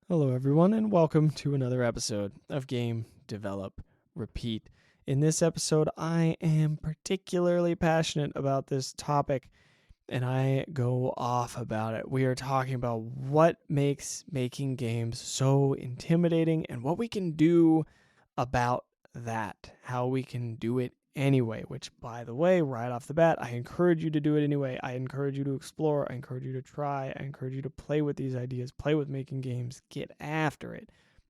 Hello, everyone, and welcome to another episode of Game Develop Repeat. In this episode, I am particularly passionate about this topic, and I go off about it. We are talking about what makes making games so intimidating and what we can do about that, how we can do it anyway, which, by the way, right off the bat, I encourage you to do it anyway. I encourage you to explore. I encourage you to try. I encourage you to play with these ideas, play with making games, get after it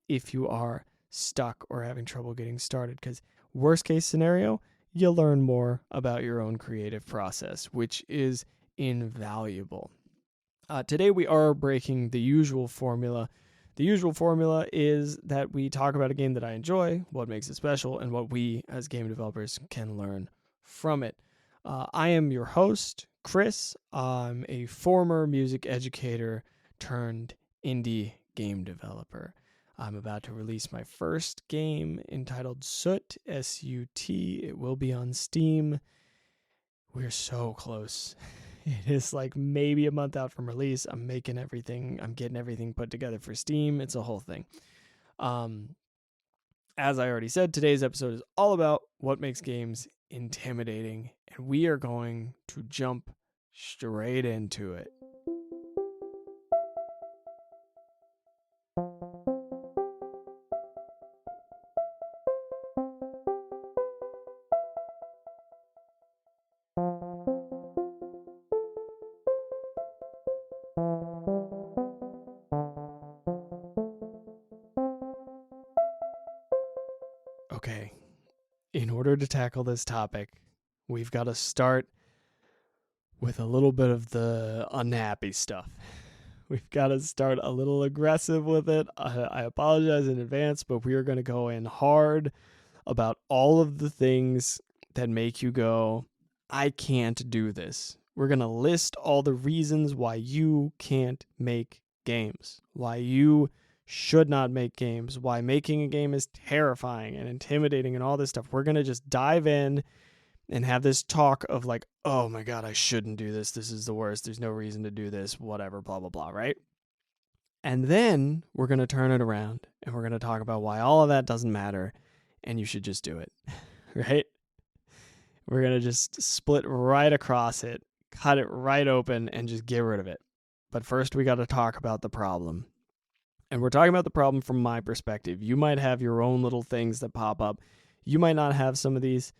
if you are stuck or having trouble getting started. Because, worst case scenario, you'll learn more about your own creative process, which is invaluable. Today, we are breaking the usual formula. The usual formula is that we talk about a game that I enjoy, what makes it special, and what we as game developers can learn from it. I am your host, Chris. I'm a former music educator turned indie game developer. I'm about to release my first game entitled Soot, S-U-T. It will be on Steam. We're so close. It is like maybe a month out from release. I'm getting everything put together for Steam. It's a whole thing. As I already said, today's episode is all about what makes games intimidating, and we are going to jump straight into it. Okay, in order to tackle this topic, we've got to start with a little bit of the unhappy stuff. We've got to start a little aggressive with it. I apologize in advance, but we are going to go in hard about all of the things that make you go, I can't do this. We're going to list all the reasons why you can't make games, why you should not make games, why making a game is terrifying and intimidating and all this stuff. We're going to just dive in and have this talk of like, oh my God, I shouldn't do this. This is the worst. There's no reason to do this, whatever, blah, blah, blah, right? And then we're going to turn it around and we're going to talk about why all of that doesn't matter and you should just do it, right? We're going to just split right across it, cut it right open, and just get rid of it. But first, we got to talk about the problem. And we're talking about the problem from my perspective. You might have your own little things that pop up. You might not have some of these.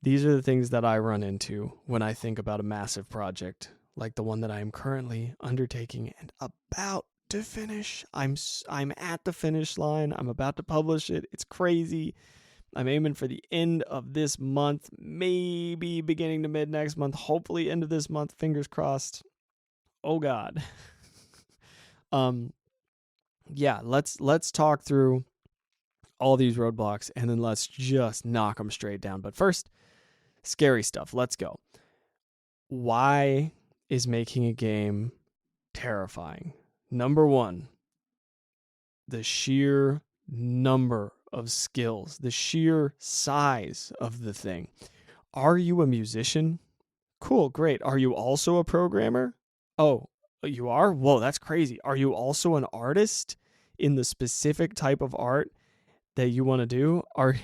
These are the things that I run into when I think about a massive project like the one that I am currently undertaking and about to finish. I'm at the finish line. I'm about to publish it. It's crazy. I'm aiming for the end of this month, maybe beginning to mid next month, hopefully end of this month, fingers crossed. Oh God. Yeah, let's talk through all these roadblocks and then let's just knock them straight down. But first, scary stuff. Let's go. Why is making a game terrifying? Number one, the sheer number of skills, the sheer size of the thing. Are you a musician? Cool, great. Are you also a programmer? Oh, you are? Whoa, that's crazy. Are you also an artist in the specific type of art that you want to do? Are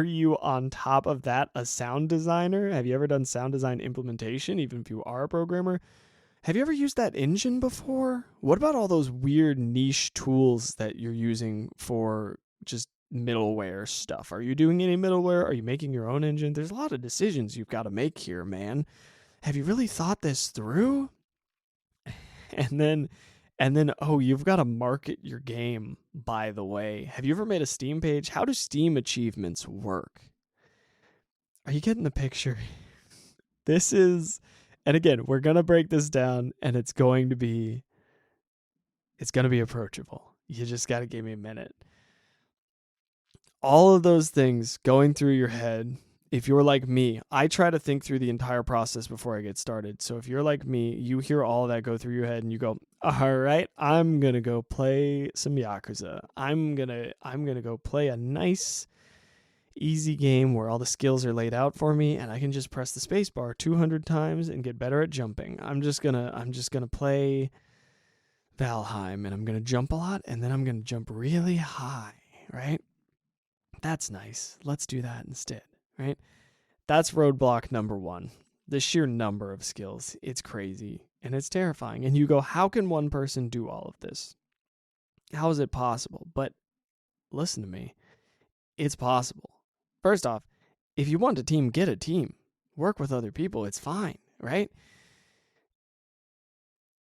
you on top of that a sound designer? Have you ever done sound design implementation, even if you are a programmer? Have you ever used that engine before? What about all those weird niche tools that you're using for just middleware stuff? Are you doing any middleware? Are you making your own engine? There's a lot of decisions you've got to make here, man. Have you really thought this through? And then, oh, you've got to market your game, by the way. Have you ever made a Steam page? How do Steam achievements work? Are you getting the picture? This is, and again, we're going to break this down and it's going to be approachable. You just got to give me a minute. All of those things going through your head. If you're like me, I try to think through the entire process before I get started. So if you're like me, you hear all of that go through your head and you go, all right, I'm going to go play some Yakuza. I'm going to go play a nice easy game where all the skills are laid out for me and I can just press the space bar 200 times and get better at jumping. I'm just going to play Valheim, and I'm going to jump a lot, and then I'm going to jump really high, right? That's nice. Let's do that instead, right? That's roadblock number one. The sheer number of skills. It's crazy, and it's terrifying. And you go, how can one person do all of this? How is it possible? But listen to me. It's possible. First off, if you want a team, get a team. Work with other people. It's fine, right?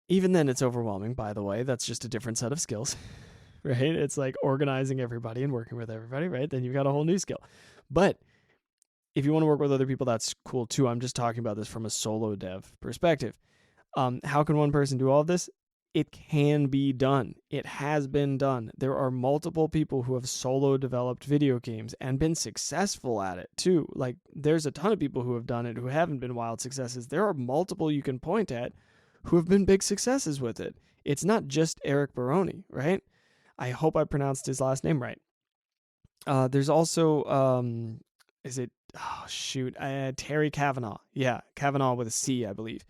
Even then, it's overwhelming, by the way. That's just a different set of skills, right? It's like organizing everybody and working with everybody, right? Then you've got a whole new skill. But if you want to work with other people, that's cool too. I'm just talking about this from a solo dev perspective. How can one person do all of this? It can be done. It has been done. There are multiple people who have solo developed video games and been successful at it too. Like, there's a ton of people who have done it who haven't been wild successes. There are multiple you can point at who have been big successes with it. It's not just Eric Baroni, right? I hope I pronounced his last name right. There's also, Terry Kavanaugh. Yeah, Kavanaugh with a C, I believe.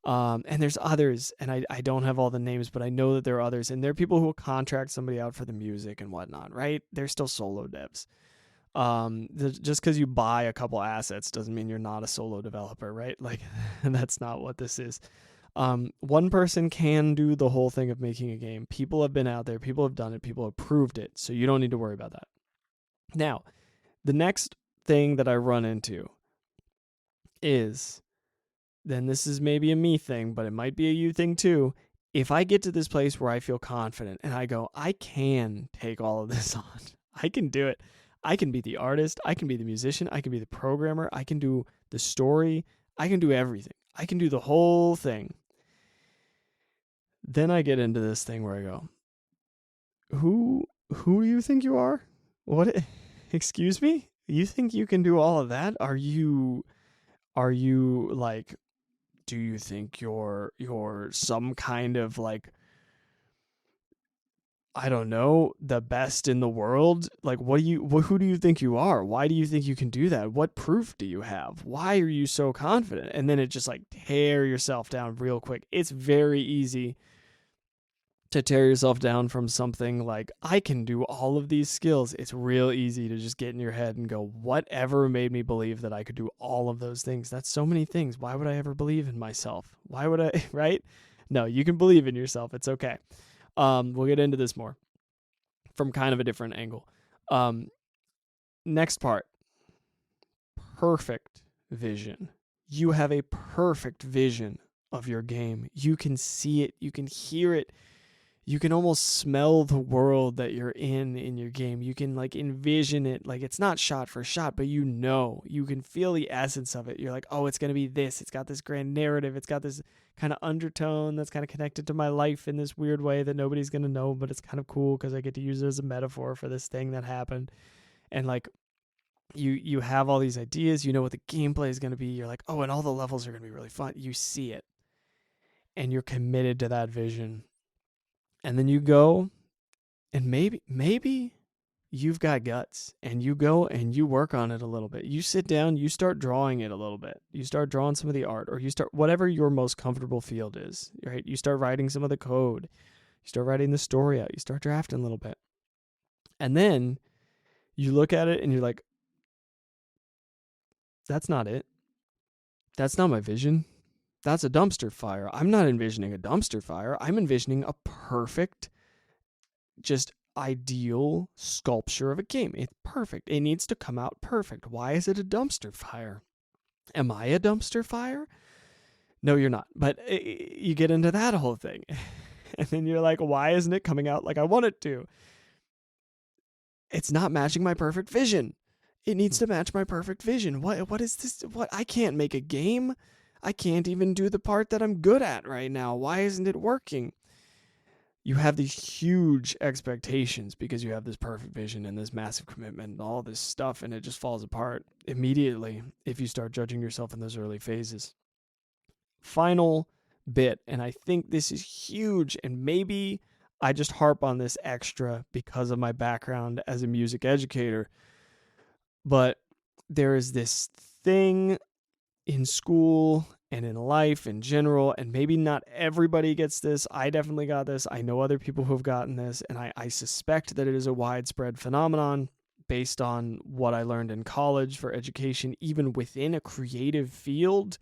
And there's others, and I don't have all the names, but I know that there are others, and there are people who will contract somebody out for the music and whatnot, right? They're still solo devs. Just because you buy a couple assets doesn't mean you're not a solo developer, right? Like, that's not what this is. One person can do the whole thing of making a game. People have been out there, people have done it, people have proved it, so you don't need to worry about that. Now, the next thing that I run into is, then this is maybe a me thing, but it might be a you thing too. If I get to this place where I feel confident and I go, I can take all of this on, I can do it. I can be the artist, I can be the musician, I can be the programmer, I can do the story, I can do everything. I can do the whole thing. Then I get into this thing where I go, who do you think you are? What? Excuse me? You think you can do all of that? Are you like, do you think you're some kind of like, I don't know, the best in the world? Like, who do you think you are? Why do you think you can do that? What proof do you have? Why are you so confident? And then it just like tear yourself down real quick. It's very easy to tear yourself down from something like, I can do all of these skills. It's real easy to just get in your head and go, whatever made me believe that I could do all of those things? That's so many things. Why would I ever believe in myself? Why would I, right? No, you can believe in yourself. It's okay. We'll get into this more from kind of a different angle. Next part, perfect vision. You have a perfect vision of your game. You can see it. You can hear it. You can almost smell the world that you're in your game. You can like envision it. Like, it's not shot for shot, but you can feel the essence of it. You're like, oh, it's going to be this. It's got this grand narrative. It's got this kind of undertone that's kind of connected to my life in this weird way that nobody's going to know, but it's kind of cool because I get to use it as a metaphor for this thing that happened. And like, you have all these ideas. You know what the gameplay is going to be. You're like, oh, and all the levels are going to be really fun. You see it, and you're committed to that vision. And then you go, and maybe you've got guts, and you go and you work on it a little bit. You sit down, you start drawing it a little bit. You start drawing some of the art, or you start whatever your most comfortable field is, right? You start writing some of the code. You start writing the story out. You start drafting a little bit. And then you look at it and you're like, that's not it. That's not my vision. That's a dumpster fire. I'm not envisioning a dumpster fire. I'm envisioning a perfect, just ideal sculpture of a game. It's perfect. It needs to come out perfect. Why is it a dumpster fire? Am I a dumpster fire? No, you're not. But you get into that whole thing. And then you're like, why isn't it coming out like I want it to? It's not matching my perfect vision. It needs to match my perfect vision. What is this? What? I can't make a game. I can't even do the part that I'm good at right now. Why isn't it working? You have these huge expectations because you have this perfect vision and this massive commitment and all this stuff, and it just falls apart immediately if you start judging yourself in those early phases. Final bit, and I think this is huge, and maybe I just harp on this extra because of my background as a music educator, but there is this thing in school and in life in general. And maybe not everybody gets this. I definitely got this. I know other people who have gotten this, and I suspect that it is a widespread phenomenon based on what I learned in college for education, even within a creative field.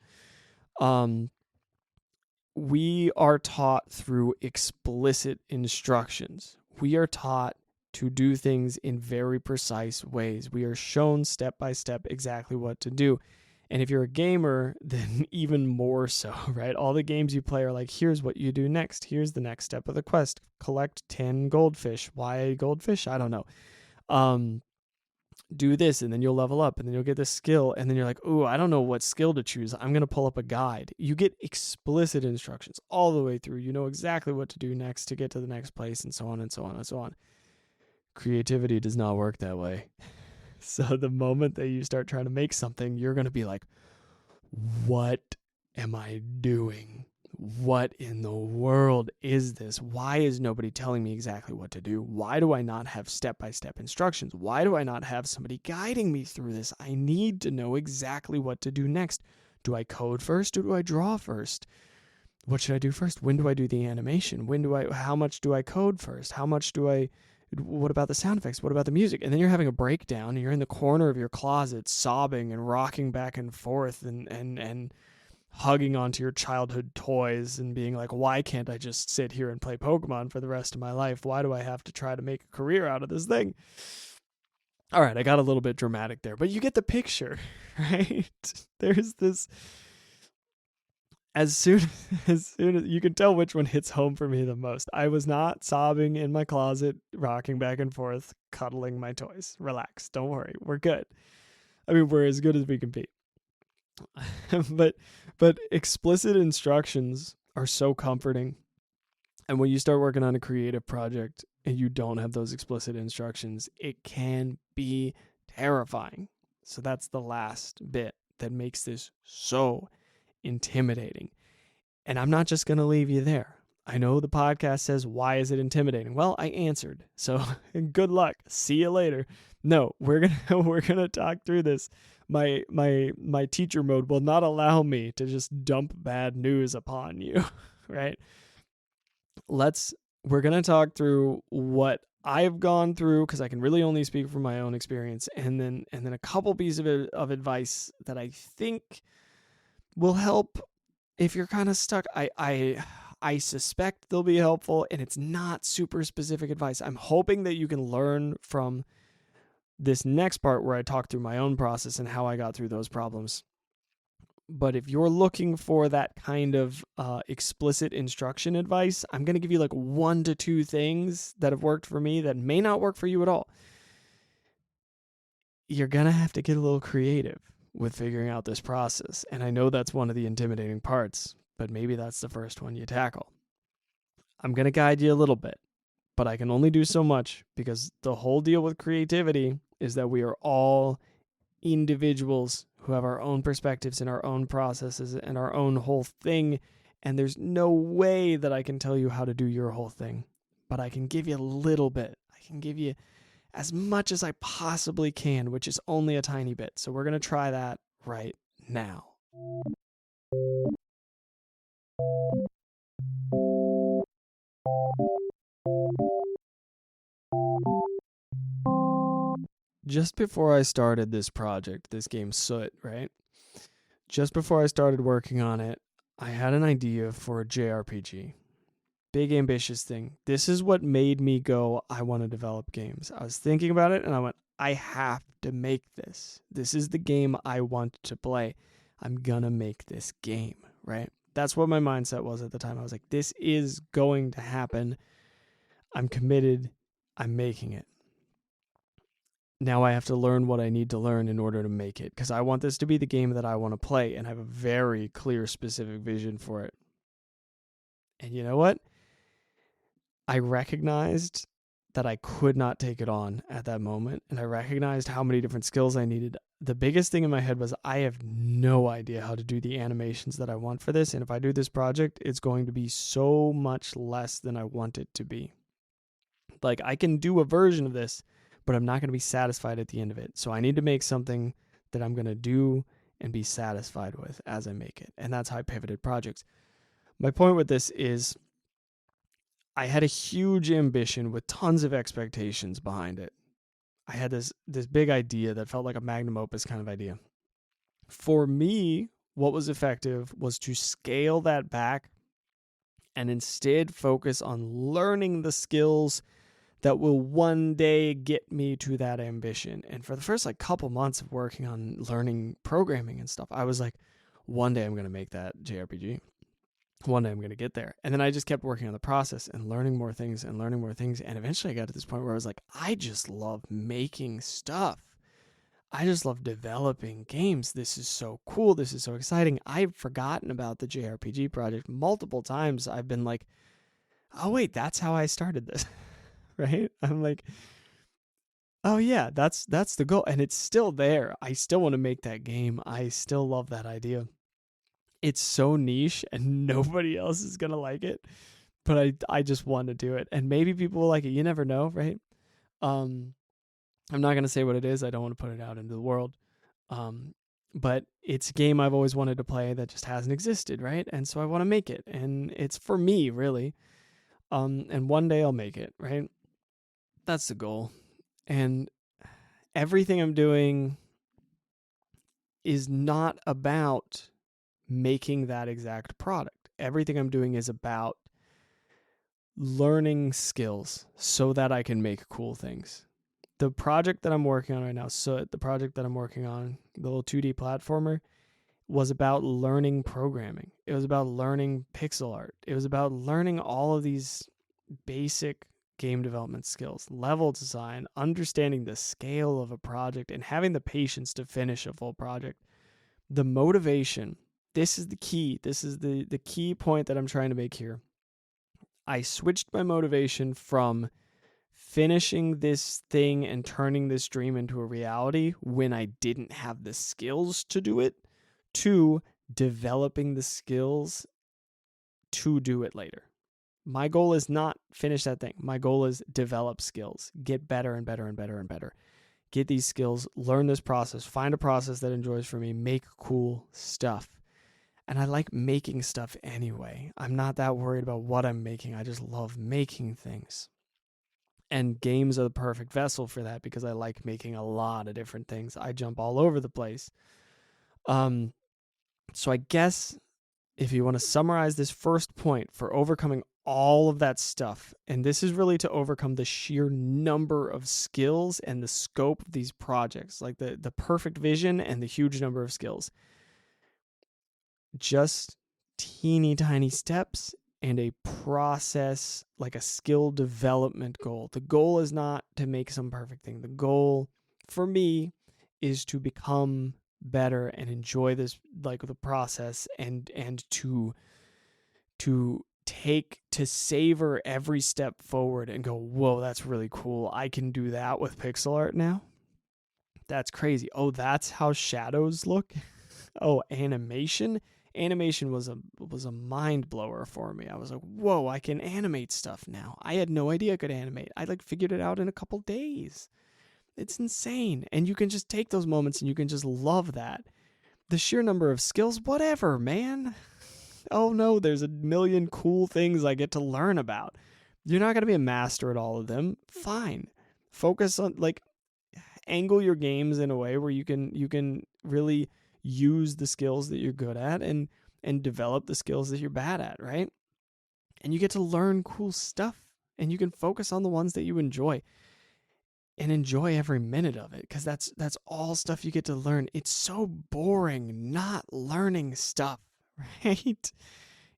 We are taught through explicit instructions. We are taught to do things in very precise ways. We are shown step by step exactly what to do. And if you're a gamer, then even more so, right? All the games you play are like, here's what you do next. Here's the next step of the quest. Collect 10 goldfish. Why goldfish? I don't know. Do this, and then you'll level up, and then you'll get this skill, and then you're like, ooh, I don't know what skill to choose. I'm going to pull up a guide. You get explicit instructions all the way through. You know exactly what to do next to get to the next place, and so on and so on and so on. Creativity does not work that way. So the moment that you start trying to make something, you're going to be like, what am I doing? What in the world is this? Why is nobody telling me exactly what to do? Why do I not have step-by-step instructions? Why do I not have somebody guiding me through this? I need to know exactly what to do next. Do I code first or do I draw first? What should I do first? When do I do the animation? How much do I code first? What about the sound effects? What about the music? And then you're having a breakdown and you're in the corner of your closet sobbing and rocking back and forth and hugging onto your childhood toys and being like, why can't I just sit here and play Pokemon for the rest of my life? Why do I have to try to make a career out of this thing? All right, I got a little bit dramatic there, but you get the picture, right? There's this, as soon as you can tell which one hits home for me the most. I was not sobbing in my closet, rocking back and forth, cuddling my toys. Relax, don't worry, we're good. I mean, we're as good as we can be. but explicit instructions are so comforting. And when you start working on a creative project and you don't have those explicit instructions, it can be terrifying. So that's the last bit that makes this so intimidating. And I'm not just going to leave you there. I know the podcast says, why is it intimidating? Well, I answered. So good luck. See you later. No, we're going to talk through this. My teacher mode will not allow me to just dump bad news upon you, right? We're going to talk through what I've gone through, because I can really only speak from my own experience, and then a couple pieces of advice that I think will help if you're kind of stuck. I suspect they'll be helpful, and it's not super specific advice. I'm hoping that you can learn from this next part where I talk through my own process and how I got through those problems. But if you're looking for that kind of explicit instruction advice, I'm going to give you like 1 to 2 things that have worked for me that may not work for you at all. You're going to have to get a little creative with figuring out this process. And I know that's one of the intimidating parts, but maybe that's the first one you tackle. I'm going to guide you a little bit, but I can only do so much, because the whole deal with creativity is that we are all individuals who have our own perspectives and our own processes and our own whole thing. And there's no way that I can tell you how to do your whole thing, but I can give you a little bit. I can give you as much as I possibly can, which is only a tiny bit. So we're going to try that right now. Just before I started this project, this game Soot, right? Just before I started working on it, I had an idea for a JRPG. Big ambitious thing. This is what made me go, I want to develop games. I was thinking about it and I went, I have to make this. This is the game I want to play. I'm gonna make this game, right? That's what my mindset was at the time. I was like, this is going to happen. I'm committed. I'm making it. Now I have to learn what I need to learn in order to make it, because I want this to be the game that I want to play, and I have a very clear, specific vision for it. And you know what? I recognized that I could not take it on at that moment, and I recognized how many different skills I needed. The biggest thing in my head was, I have no idea how to do the animations that I want for this, and if I do this project, it's going to be so much less than I want it to be. Like, I can do a version of this, but I'm not going to be satisfied at the end of it. So I need to make something that I'm going to do and be satisfied with as I make it. And that's how I pivoted projects. My point with this is I had a huge ambition with tons of expectations behind it. I had this big idea that felt like a magnum opus kind of idea. For me, what was effective was to scale that back and instead focus on learning the skills that will one day get me to that ambition. And for the first couple months of working on learning programming and stuff, I was like, one day I'm going to make that JRPG. One day I'm going to get there. And then I just kept working on the process and learning more things. And eventually I got to this point where I was like, I just love making stuff. I just love developing games. This is so cool. This is so exciting. I've forgotten about the JRPG project multiple times. I've been like, oh wait, that's how I started this. Right? I'm like, oh yeah, that's the goal. And it's still there. I still want to make that game. I still love that idea. It's so niche and nobody else is going to like it, but I just want to do it. And maybe people will like it. You never know, right? I'm not going to say what it is. I don't want to put it out into the world. But it's a game I've always wanted to play that just hasn't existed, right? And so I want to make it. And it's for me, really. And one day I'll make it, right? That's the goal. And everything I'm doing is not about making that exact product. Everything I'm doing is about learning skills so that I can make cool things. The project that I'm working on right now, the little 2D platformer, was about learning programming. It was about learning pixel art. It was about learning all of these basic game development skills, level design, understanding the scale of a project, and having the patience to finish a full project. The motivation, this is the key. This is the key point that I'm trying to make here. I switched my motivation from finishing this thing and turning this dream into a reality when I didn't have the skills to do it, to developing the skills to do it later. My goal is not finish that thing. My goal is develop skills, get better and better and better and better. Get these skills, learn this process, find a process that enjoys for me, make cool stuff. And I like making stuff anyway. I'm not that worried about what I'm making. I just love making things. And games are the perfect vessel for that because I like making a lot of different things. I jump all over the place. So I guess if you want to summarize this first point for overcoming all of that stuff, and this is really to overcome the sheer number of skills and the scope of these projects, like the perfect vision and the huge number of skills. Just teeny tiny steps and a process, like a skill development goal. The goal is not to make some perfect thing. The goal for me is to become better and enjoy this, like the process, and to savor every step forward and go, whoa, that's really cool. I can do that with pixel art now. That's crazy. Oh, that's how shadows look. Oh, animation. Animation was a mind blower for me. I was like, whoa, I can animate stuff now. I had no idea I could animate. I figured it out in a couple days. It's insane. And you can just take those moments and you can just love that. The sheer number of skills, whatever, man. Oh no, there's a million cool things I get to learn about. You're not going to be a master at all of them. Fine. Focus on, angle your games in a way where you can really use the skills that you're good at and develop the skills that you're bad at, right? And you get to learn cool stuff, and you can focus on the ones that you enjoy and enjoy every minute of it, because that's all stuff you get to learn. It's so boring not learning stuff, right?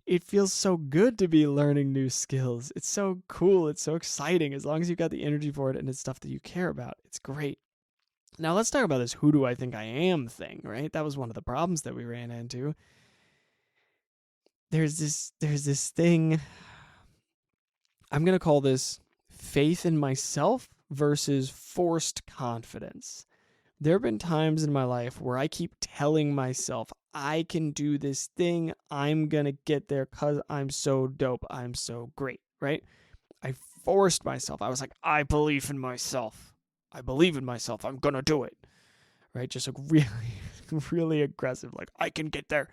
It feels so good to be learning new skills. It's so cool. It's so exciting. As long as you've got the energy for it and it's stuff that you care about, it's great. Now let's talk about this who do I think I am thing, right? That was one of the problems that we ran into. There's this thing, I'm going to call this faith in myself versus forced confidence. There have been times in my life where I keep telling myself, I can do this thing. I'm going to get there because I'm so dope. I'm so great, right? I forced myself. I was like, I believe in myself. I believe in myself. I'm going to do it, right? Just really really aggressive, like I can get there.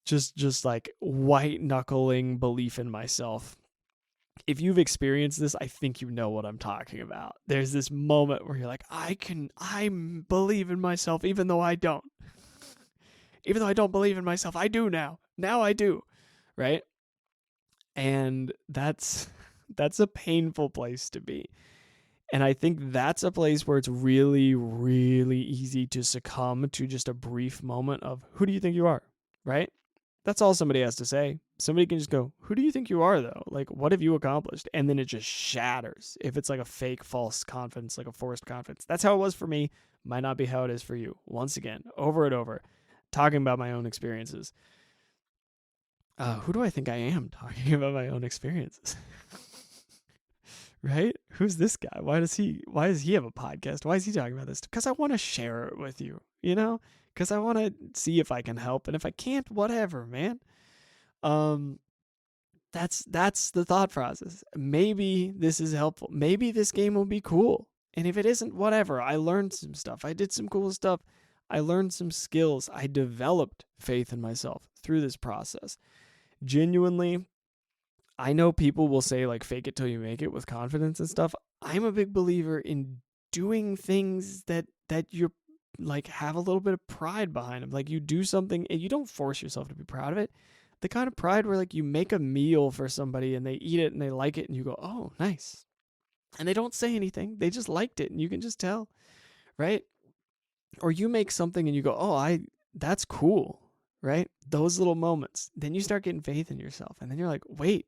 Just like white knuckling belief in myself. If you've experienced this, I think you know what I'm talking about. There's this moment where you're like, I believe in myself even though I don't. Even though I don't believe in myself, I do now. Now I do, right? And that's a painful place to be. And I think that's a place where it's really, really easy to succumb to just a brief moment of, who do you think you are, right? That's all somebody has to say. Somebody can just go, who do you think you are, though? Like, what have you accomplished? And then it just shatters. If it's like a fake, false confidence, like a forced confidence. That's how it was for me. Might not be how it is for you. Once again, over and over, talking about my own experiences. Who do I think I am talking about my own experiences? Right? Who's this guy? Why does he have a podcast? Why is he talking about this? Because I want to share it with you, because I want to see if I can help. And if I can't, whatever, man. That's the thought process. Maybe this is helpful. Maybe this game will be cool. And if it isn't, whatever. I learned some stuff. I did some cool stuff. I learned some skills. I developed faith in myself through this process. Genuinely, I know people will say like fake it till you make it with confidence and stuff. I'm a big believer in doing things that you're like have a little bit of pride behind them. Like you do something and you don't force yourself to be proud of it. The kind of pride where like you make a meal for somebody and they eat it and they like it and you go, oh, nice. And they don't say anything. They just liked it and you can just tell, right? Or you make something and you go, oh, that's cool, right? Those little moments. Then you start getting faith in yourself. And then you're like, wait,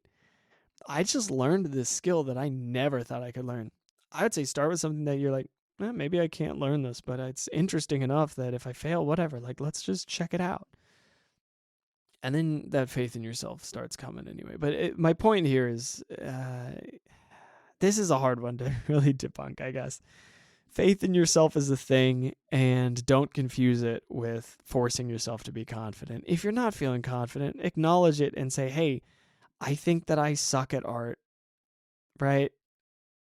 I just learned this skill that I never thought I could learn. I would say start with something that you're like, maybe I can't learn this, but it's interesting enough that if I fail, whatever, like let's just check it out. And then that faith in yourself starts coming anyway. But my point here is, this is a hard one to really debunk, I guess. Faith in yourself is a thing, and don't confuse it with forcing yourself to be confident. If you're not feeling confident, acknowledge it and say, hey, I think that I suck at art, right?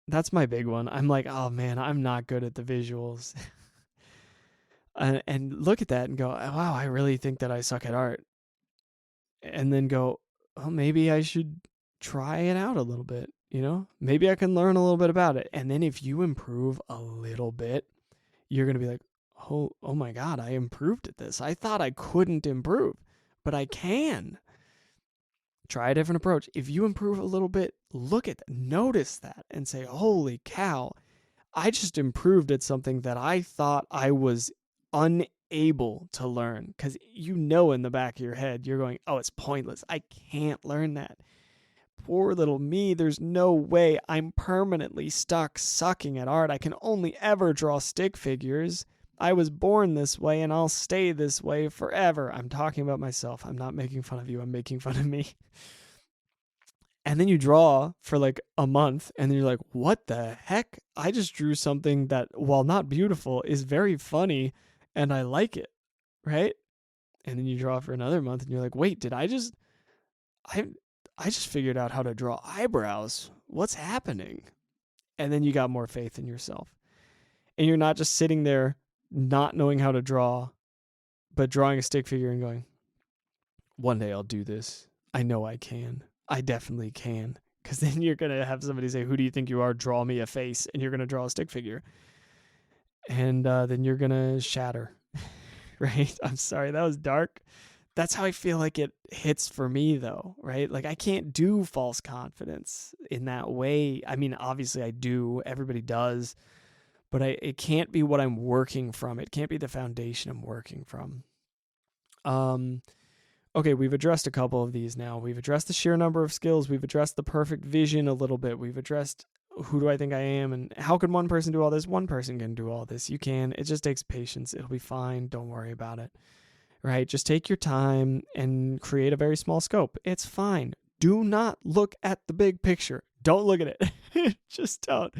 That's my big one. I'm like, oh man, I'm not good at the visuals. And look at that and go, wow, I really think that I suck at art. And then go, oh, maybe I should try it out a little bit, Maybe I can learn a little bit about it. And then if you improve a little bit, you're going to be like, oh my God, I improved at this. I thought I couldn't improve, but I can. Try a different approach. If you improve a little bit, look at that, notice that and say, holy cow, I just improved at something that I thought I was unable to learn. Because in the back of your head, you're going, oh, it's pointless. I can't learn that. Poor little me, there's no way. I'm permanently stuck sucking at art. I can only ever draw stick figures. I was born this way and I'll stay this way forever. I'm talking about myself. I'm not making fun of you. I'm making fun of me. And then you draw for like a month and then you're like, what the heck? I just drew something that, while not beautiful, is very funny and I like it, right? And then you draw for another month and you're like, wait, I just figured out how to draw eyebrows. What's happening? And then you got more faith in yourself. And you're not just sitting there not knowing how to draw, but drawing a stick figure and going, one day I'll do this. I know I can. I definitely can. Because then you're going to have somebody say, who do you think you are? Draw me a face. And you're going to draw a stick figure. And then you're going to shatter. Right? I'm sorry, that was dark. That's how I feel like it hits for me, though, right? Like I can't do false confidence in that way. I mean, obviously I do. Everybody does. But it can't be what I'm working from. It can't be the foundation I'm working from. Okay, we've addressed a couple of these now. We've addressed the sheer number of skills. We've addressed the perfect vision a little bit. We've addressed who do I think I am and how can one person do all this? One person can do all this. You can. It just takes patience. It'll be fine. Don't worry about it. Right? Just take your time and create a very small scope. It's fine. Do not look at the big picture. Don't look at it. Just don't.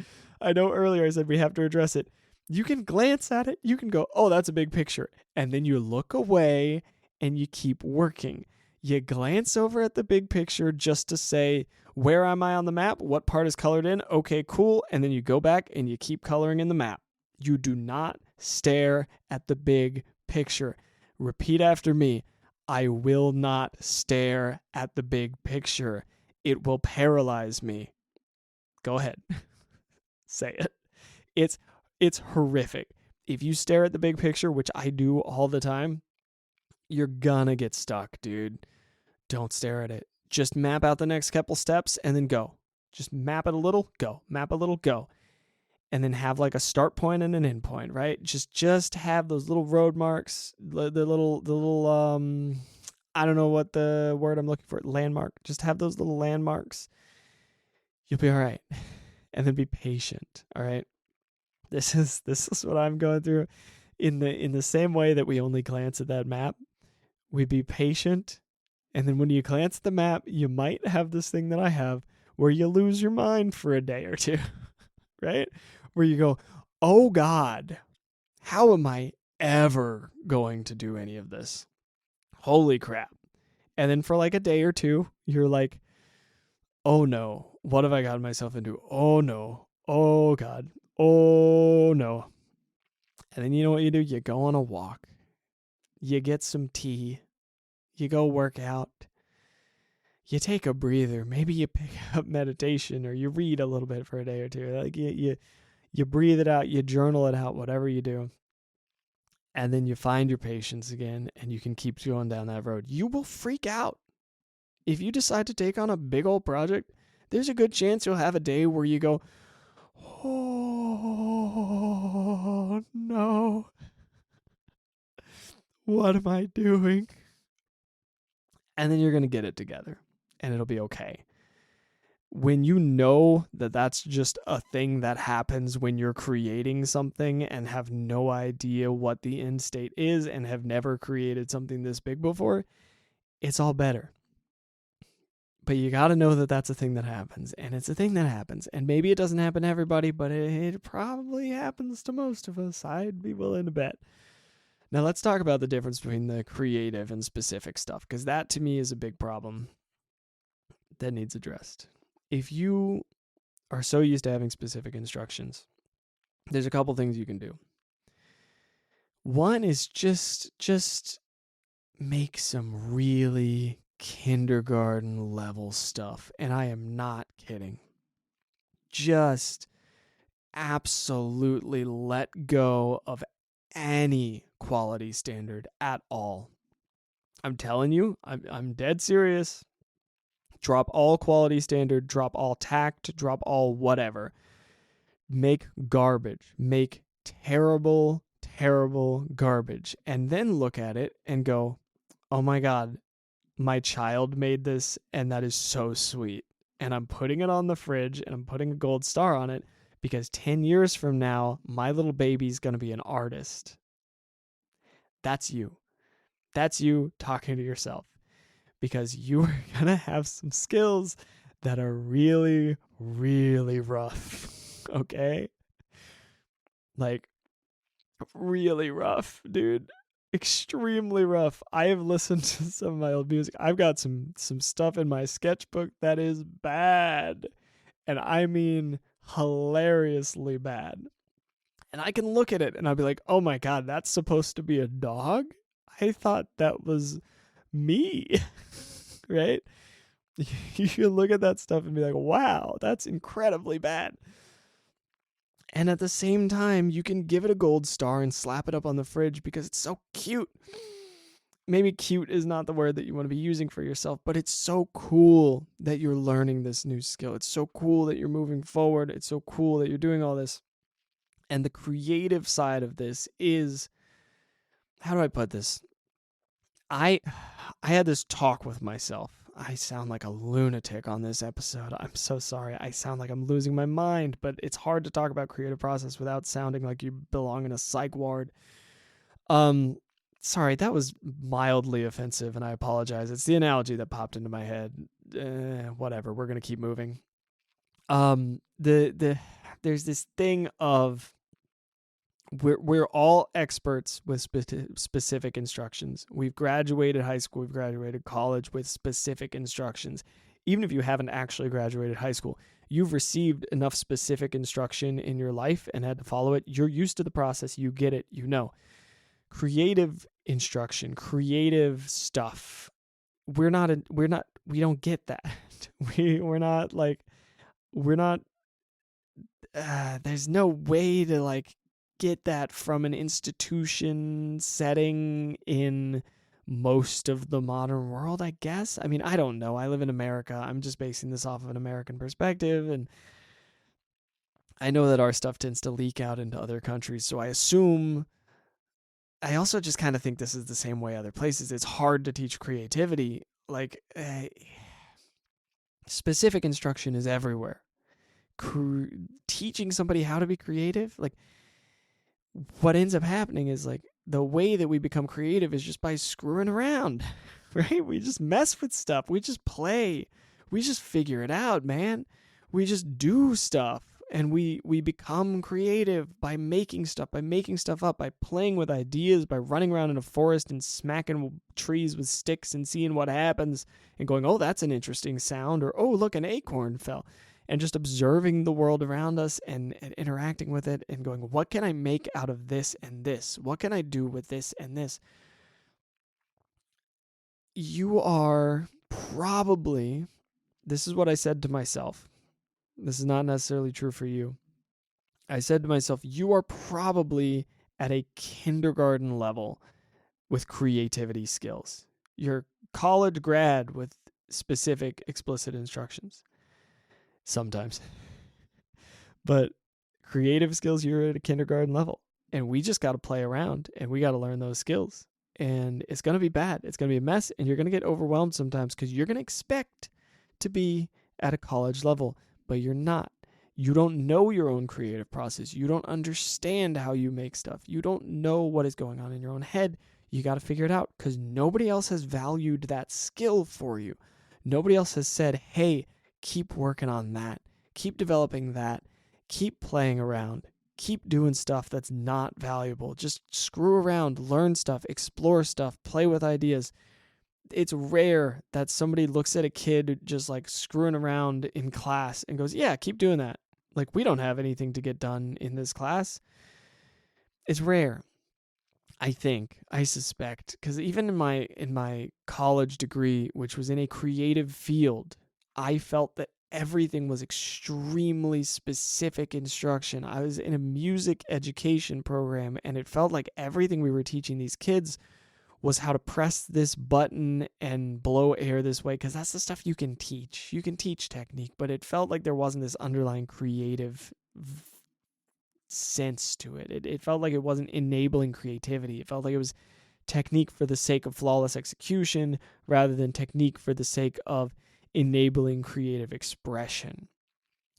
I know earlier I said we have to address it. You can glance at it. You can go, oh, that's a big picture. And then you look away and you keep working. You glance over at the big picture just to say, where am I on the map? What part is colored in? Okay, cool. And then you go back and you keep coloring in the map. You do not stare at the big picture. Repeat after me. I will not stare at the big picture. It will paralyze me. Go ahead. Say it. It's horrific. If you stare at the big picture, which I do all the time, you're gonna get stuck, dude. Don't stare at it. Just map out the next couple steps and then go. Just map it a little, go. Map a little, go. And then have like a start point and an end point, right? Just have those little road marks, the little I don't know what the word I'm looking for, landmark. Just have those little landmarks. You'll be all right. And then be patient, all right? This is what I'm going through. In the same way that we only glance at that map, we be patient. And then when you glance at the map, you might have this thing that I have where you lose your mind for a day or two, right? Where you go, oh God, how am I ever going to do any of this? Holy crap. And then for like a day or two, you're like, oh no, what have I gotten myself into? Oh no, oh God, oh no. And then you know what you do? You go on a walk. You get some tea. You go work out. You take a breather. Maybe you pick up meditation or you read a little bit for a day or two. Like you breathe it out, you journal it out, whatever you do. And then you find your patience again and you can keep going down that road. You will freak out. If you decide to take on a big old project, there's a good chance you'll have a day where you go, oh no. What am I doing? And then you're going to get it together and it'll be okay. When you know that that's just a thing that happens when you're creating something and have no idea what the end state is and have never created something this big before, it's all better. But you got to know that that's a thing that happens, and it's a thing that happens. And maybe it doesn't happen to everybody, but it probably happens to most of us. I'd be willing to bet. Now let's talk about the difference between the creative and specific stuff, because that to me is a big problem that needs addressed. If you are so used to having specific instructions, there's a couple things you can do. One is just make some really kindergarten level stuff, and I am not kidding. Just absolutely let go of any quality standard at all. I'm telling you, I'm dead serious. Drop all quality standard, drop all tact, drop all whatever. Make garbage. Make terrible, terrible garbage. And then look at it and go, oh my God, my child made this and that is so sweet. And I'm putting it on the fridge and I'm putting a gold star on it because 10 years from now, my little baby's going to be an artist. That's you. That's you talking to yourself. Because you are going to have some skills that are really, really rough. Okay? Like, really rough, dude. Extremely rough. I have listened to some of my old music. I've got some stuff in my sketchbook that is bad. And I mean hilariously bad. And I can look at it and I'll be like, oh my God, that's supposed to be a dog? I thought that was me. Right? You can look at that stuff and be like, wow, that's incredibly bad. And at the same time, you can give it a gold star and slap it up on the fridge because it's so cute. Maybe cute is not the word that you want to be using for yourself, but it's so cool that you're learning this new skill. It's so cool that you're moving forward. It's so cool that you're doing all this. And the creative side of this is, how do I put this? I had this talk with myself. I sound like a lunatic on this episode. I'm so sorry. I sound like I'm losing my mind, but it's hard to talk about creative process without sounding like you belong in a psych ward. Sorry, that was mildly offensive, and I apologize. It's the analogy that popped into my head. Whatever. We're gonna keep moving. There's this thing of we're all experts with specific instructions. We've graduated high school, we've graduated college with specific instructions. Even if you haven't actually graduated high school, you've received enough specific instruction in your life and had to follow it. You're used to the process. You get it. You know. creative instruction, creative stuff. We don't get that. There's no way to like get that from an institution setting in most of the modern world, I guess. I mean, I don't know. I live in America. I'm just basing this off of an American perspective, and I know that our stuff tends to leak out into other countries, so I also just kind of think this is the same way other places. It's hard to teach creativity. Like, specific instruction is everywhere. Teaching somebody how to be creative, like, what ends up happening is like the way that we become creative is just by screwing around, right? We just mess with stuff. We just play. We just figure it out, man. We just do stuff, and we become creative by making stuff up, by playing with ideas, by running around in a forest and smacking trees with sticks and seeing what happens and going, oh, that's an interesting sound, or oh, look, an acorn fell. And just observing the world around us and interacting with it and going, what can I make out of this and this? What can I do with this and this? You are probably, this is what I said to myself. This is not necessarily true for you. I said to myself, you are probably at a kindergarten level with creativity skills. You're college grad with specific explicit instructions. Sometimes. But creative skills, you're at a kindergarten level. And we just got to play around and we got to learn those skills. And it's going to be bad. It's going to be a mess. And you're going to get overwhelmed sometimes because you're going to expect to be at a college level, but you're not. You don't know your own creative process. You don't understand how you make stuff. You don't know what is going on in your own head. You got to figure it out because nobody else has valued that skill for you. Nobody else has said, hey, keep working on that. Keep developing that. Keep playing around. Keep doing stuff that's not valuable. Just screw around, learn stuff, explore stuff, play with ideas. It's rare that somebody looks at a kid just like screwing around in class and goes, yeah, keep doing that. Like, we don't have anything to get done in this class. It's rare. I suspect, because even in my college degree, which was in a creative field, I felt that everything was extremely specific instruction. I was in a music education program, and it felt like everything we were teaching these kids was how to press this button and blow air this way, because that's the stuff you can teach. You can teach technique, but it felt like there wasn't this underlying creative sense to it. It felt like it wasn't enabling creativity. It felt like it was technique for the sake of flawless execution rather than technique for the sake of enabling creative expression.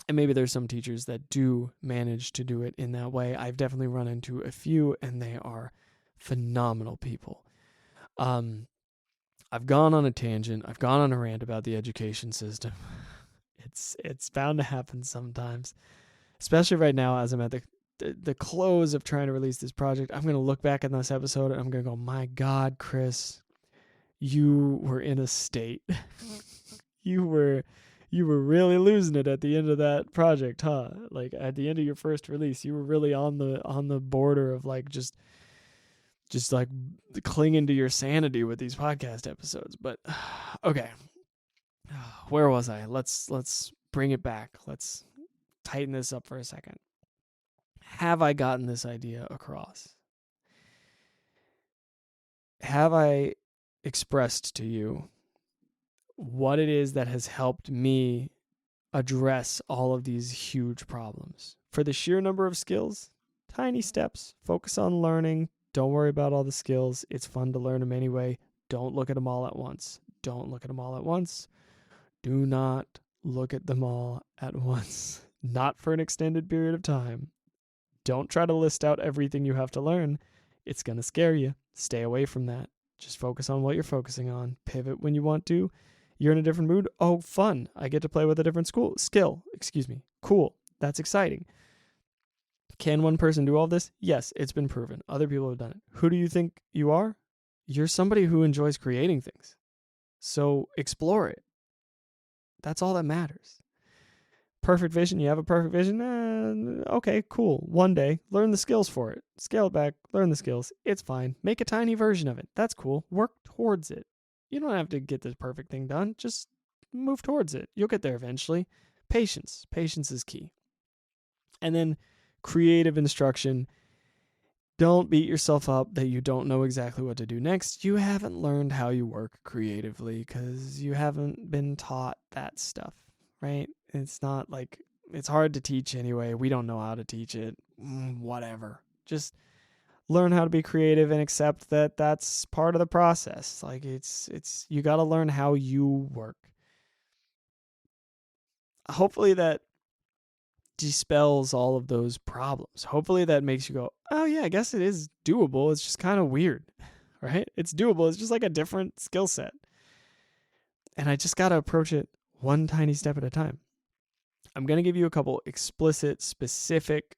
And maybe there's some teachers that do manage to do it in that way. I've definitely run into a few, and they are phenomenal people. I've gone on a tangent. I've gone on a rant about the education system. It's bound to happen sometimes, especially right now as I'm at the close of trying to release this project. I'm going to look back at this episode and I'm going to go, my God, Chris, you were in a state. You were really losing it at the end of that project, huh? Like at the end of your first release, you were really on the border of like just like clinging to your sanity with these podcast episodes. But okay, where was I? Let's bring it back. Let's tighten this up for a second. Have I gotten this idea across? Have I expressed to you what it is that has helped me address all of these huge problems? For the sheer number of skills, tiny steps. Focus on learning. Don't worry about all the skills. It's fun to learn them anyway. Don't look at them all at once. Don't look at them all at once. Do not look at them all at once. Not for an extended period of time. Don't try to list out everything you have to learn. It's going to scare you. Stay away from that. Just focus on what you're focusing on. Pivot when you want to. You're in a different mood. Oh, fun. I get to play with a different skill. Cool. That's exciting. Can one person do all this? Yes, it's been proven. Other people have done it. Who do you think you are? You're somebody who enjoys creating things. So explore it. That's all that matters. Perfect vision, you have a perfect vision. Okay, cool. One day, learn the skills for it. Scale it back, learn the skills. It's fine. Make a tiny version of it. That's cool. Work towards it. You don't have to get this perfect thing done. Just move towards it. You'll get there eventually. Patience. Patience is key. And then creative instruction. Don't beat yourself up that you don't know exactly what to do next. You haven't learned how you work creatively because you haven't been taught that stuff, right? It's not like it's hard to teach anyway. We don't know how to teach it. Whatever. Just learn how to be creative and accept that that's part of the process. Like it's you got to learn how you work. Hopefully that dispels all of those problems. Hopefully that makes you go, oh yeah, I guess it is doable. It's just kind of weird, right? It's doable. It's just like a different skill set. And I just got to approach it one tiny step at a time. I'm going to give you a couple explicit, specific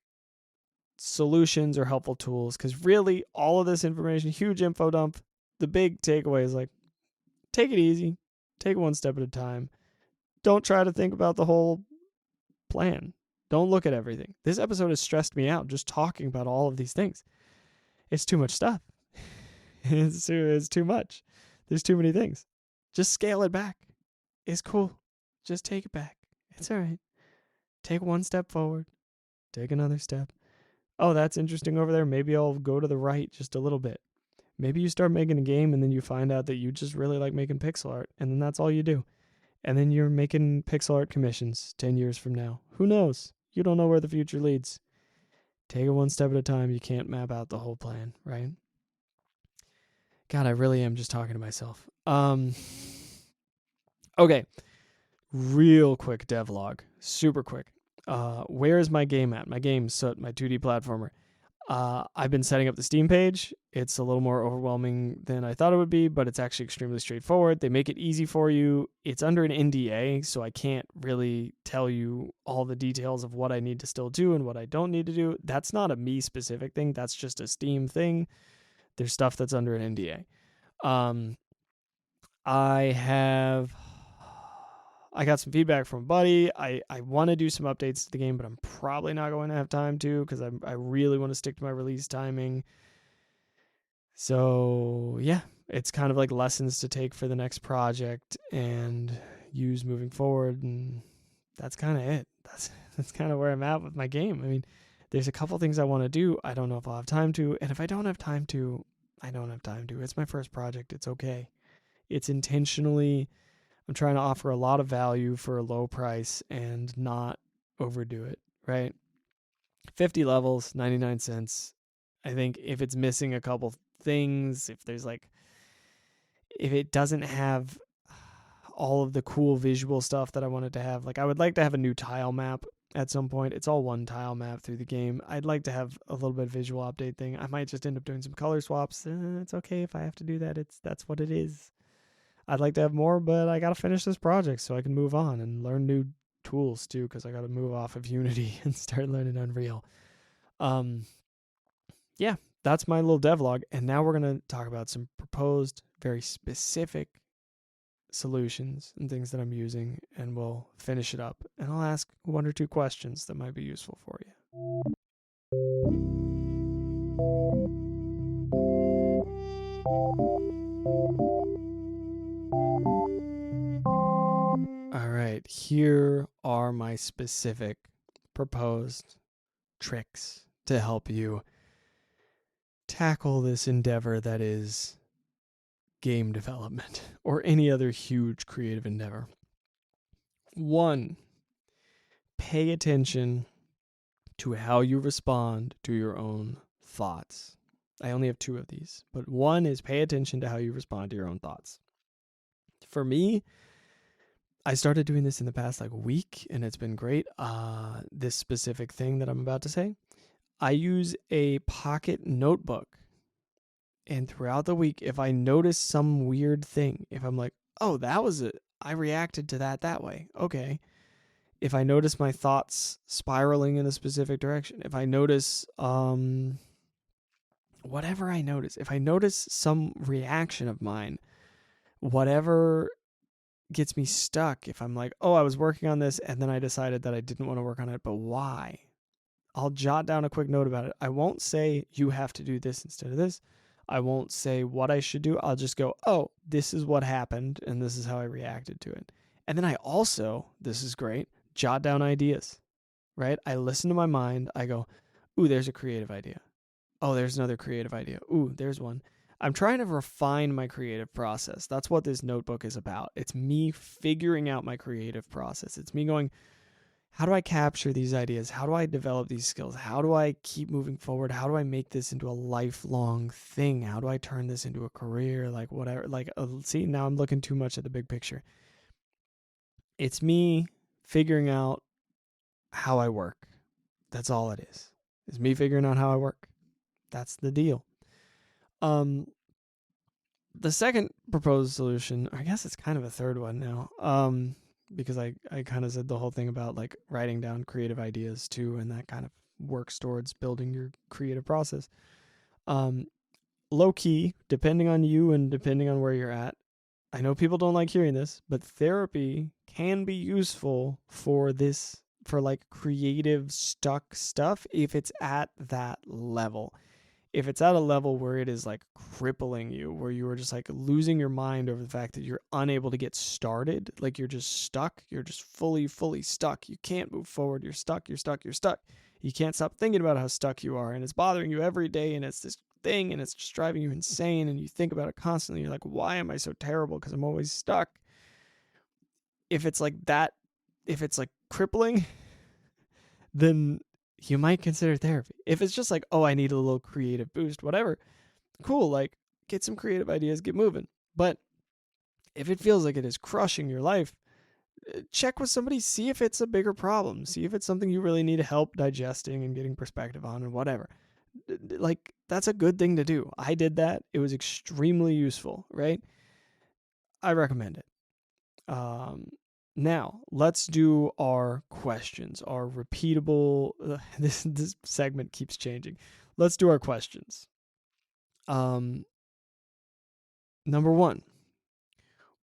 solutions or helpful tools because really all of this information, huge info dump, the big takeaway is like, take it easy, take it one step at a time. Don't try to think about the whole plan. Don't look at everything. This episode has stressed me out just talking about all of these things. It's too much stuff. It's too much. There's too many things. Just scale it back. It's cool. Just take it back. It's all right. Take one step forward. Take another step. Oh, that's interesting over there. Maybe I'll go to the right just a little bit. Maybe you start making a game and then you find out that you just really like making pixel art and then that's all you do. And then you're making pixel art commissions 10 years from now. Who knows? You don't know where the future leads. Take it one step at a time. You can't map out the whole plan, right? God, I really am just talking to myself. Okay. Real quick devlog. Super quick. Where is my game at? My game, so my 2D platformer. I've been setting up the Steam page. It's a little more overwhelming than I thought it would be, but it's actually extremely straightforward. They make it easy for you. It's under an NDA, so I can't really tell you all the details of what I need to still do and what I don't need to do. That's not a me specific thing. That's just a Steam thing. There's stuff that's under an NDA. I got some feedback from a buddy. I want to do some updates to the game, but I'm probably not going to have time to because I really want to stick to my release timing. So, yeah, it's kind of like lessons to take for the next project and use moving forward. And that's kind of it. That's kind of where I'm at with my game. I mean, there's a couple things I want to do. I don't know if I'll have time to. And if I don't have time to, I don't have time to. It's my first project. It's okay. It's intentionally... I'm trying to offer a lot of value for a low price and not overdo it, right? 50 levels, 99 cents. I think if it's missing a couple things, if it doesn't have all of the cool visual stuff that I wanted to have, like I would like to have a new tile map at some point. It's all one tile map through the game. I'd like to have a little bit of visual update thing. I might just end up doing some color swaps. It's okay if I have to do that. That's what it is. I'd like to have more, but I got to finish this project so I can move on and learn new tools too, because I got to move off of Unity and start learning Unreal. Yeah, that's my little devlog. And now we're going to talk about some proposed, very specific solutions and things that I'm using, and we'll finish it up. And I'll ask one or two questions that might be useful for you. All right, here are my specific proposed tricks to help you tackle this endeavor that is game development or any other huge creative endeavor. 1, pay attention to how you respond to your own thoughts. I only have 2 of these, but 1 is pay attention to how you respond to your own thoughts. For me, I started doing this in the past week, and it's been great. This specific thing that I'm about to say, I use a pocket notebook. And throughout the week, if I notice some weird thing, if I'm like, oh, that was it, I reacted to that way. Okay. If I notice my thoughts spiraling in a specific direction, if I notice, whatever I notice, if I notice some reaction of mine, whatever gets me stuck if I'm like, oh, I was working on this and then I decided that I didn't want to work on it, but why? I'll jot down a quick note about it. I won't say you have to do this instead of this. I won't say what I should do. I'll just go, oh, this is what happened and this is how I reacted to it. And then I also, this is great, jot down ideas, right? I listen to my mind. I go, ooh, there's a creative idea. Oh, there's another creative idea. Ooh, there's one. I'm trying to refine my creative process. That's what this notebook is about. It's me figuring out my creative process. It's me going, how do I capture these ideas? How do I develop these skills? How do I keep moving forward? How do I make this into a lifelong thing? How do I turn this into a career? Like whatever. Like, see, now I'm looking too much at the big picture. It's me figuring out how I work. That's all it is. It's me figuring out how I work. That's the deal. The second proposed solution, I guess it's kind of a third one now, because I kind of said the whole thing about like writing down creative ideas too, and that kind of works towards building your creative process. Low key, depending on you and depending on where you're at, I know people don't like hearing this, but therapy can be useful for this, for like creative stuck stuff if it's at that level. If it's at a level where it is like crippling you, where you are just like losing your mind over the fact that you're unable to get started, like you're just stuck, you're just fully stuck. You can't move forward. You're stuck. You can't stop thinking about how stuck you are, and it's bothering you every day, and it's this thing, and it's just driving you insane, and you think about it constantly. You're like, why am I so terrible? Because I'm always stuck. If it's like that, if it's like crippling, then you might consider therapy. If it's just like, oh, I need a little creative boost, whatever, cool, like get some creative ideas, get moving. But if it feels like it is crushing your life, check with somebody, see if it's a bigger problem, see if it's something you really need help digesting and getting perspective on and whatever. Like, that's a good thing to do. I did that. It was extremely useful, right? I recommend it. Now, let's do our questions, our repeatable, this segment keeps changing. Let's do our questions. Number one,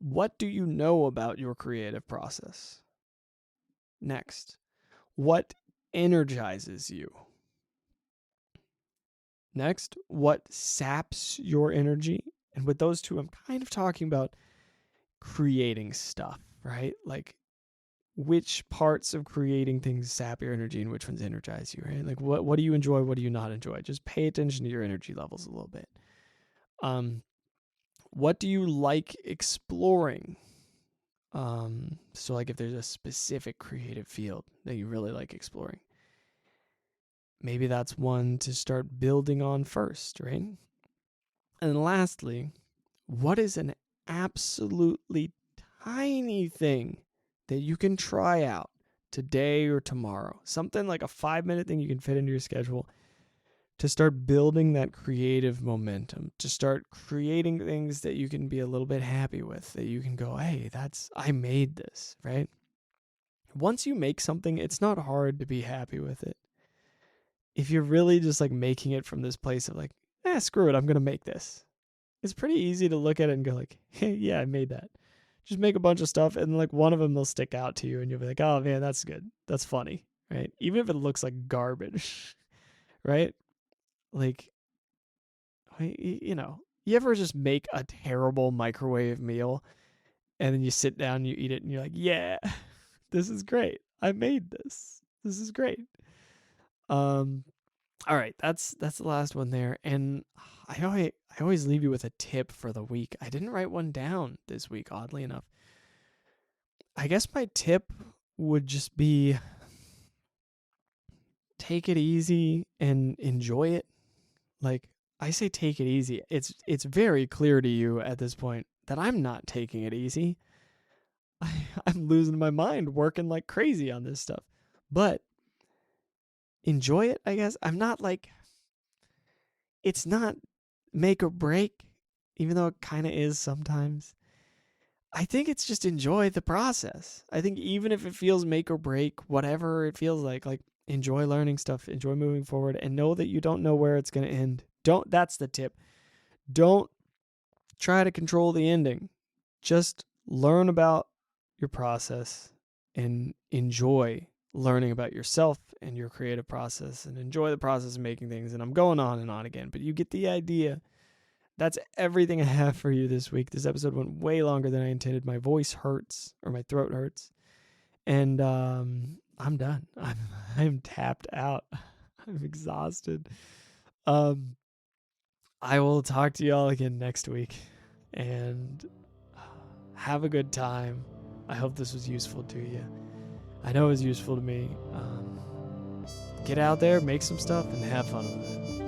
what do you know about your creative process? Next, what energizes you? Next, what saps your energy? And with those two, I'm kind of talking about creating stuff, right? Like, which parts of creating things sap your energy and which ones energize you, right? Like, what do you enjoy? What do you not enjoy? Just pay attention to your energy levels a little bit. What do you like exploring? So like if there's a specific creative field that you really like exploring, maybe that's one to start building on first, right? And lastly, what is an absolutely tiny thing that you can try out today or tomorrow? Something like a 5-minute thing you can fit into your schedule to start building that creative momentum, to start creating things that you can be a little bit happy with, that you can go, hey, I made this, right? Once you make something, it's not hard to be happy with it. If you're really just like making it from this place of like, screw it, I'm going to make this. It's pretty easy to look at it and go like, hey, yeah, I made that. Just make a bunch of stuff and like one of them will stick out to you and you'll be like, oh man, that's good. That's funny, right? Even if it looks like garbage, right? Like, you know, you ever just make a terrible microwave meal and then you sit down, you eat it and you're like, yeah, this is great. I made this. This is great. All right, that's the last one there. And I always leave you with a tip for the week. I didn't write one down this week, oddly enough. I guess my tip would just be take it easy and enjoy it. Like, I say take it easy. It's very clear to you at this point that I'm not taking it easy. I'm losing my mind working like crazy on this stuff. But enjoy it, I guess. I'm not like, it's not make or break, even though it kind of is sometimes. I think it's just enjoy the process. I think even if it feels make or break, whatever it feels like enjoy learning stuff, enjoy moving forward, and know that you don't know where it's going to end. That's the tip. Don't try to control the ending. Just learn about your process and enjoy learning about yourself and your creative process and enjoy the process of making things. And I'm going on and on again, but you get the idea. That's everything I have for you this week. This episode went way longer than I intended. My voice hurts, or my throat hurts. And I'm done. I'm tapped out. I'm exhausted. I will talk to y'all again next week. And have a good time. I hope this was useful to you. I know it was useful to me. Get out there, make some stuff, and have fun with it.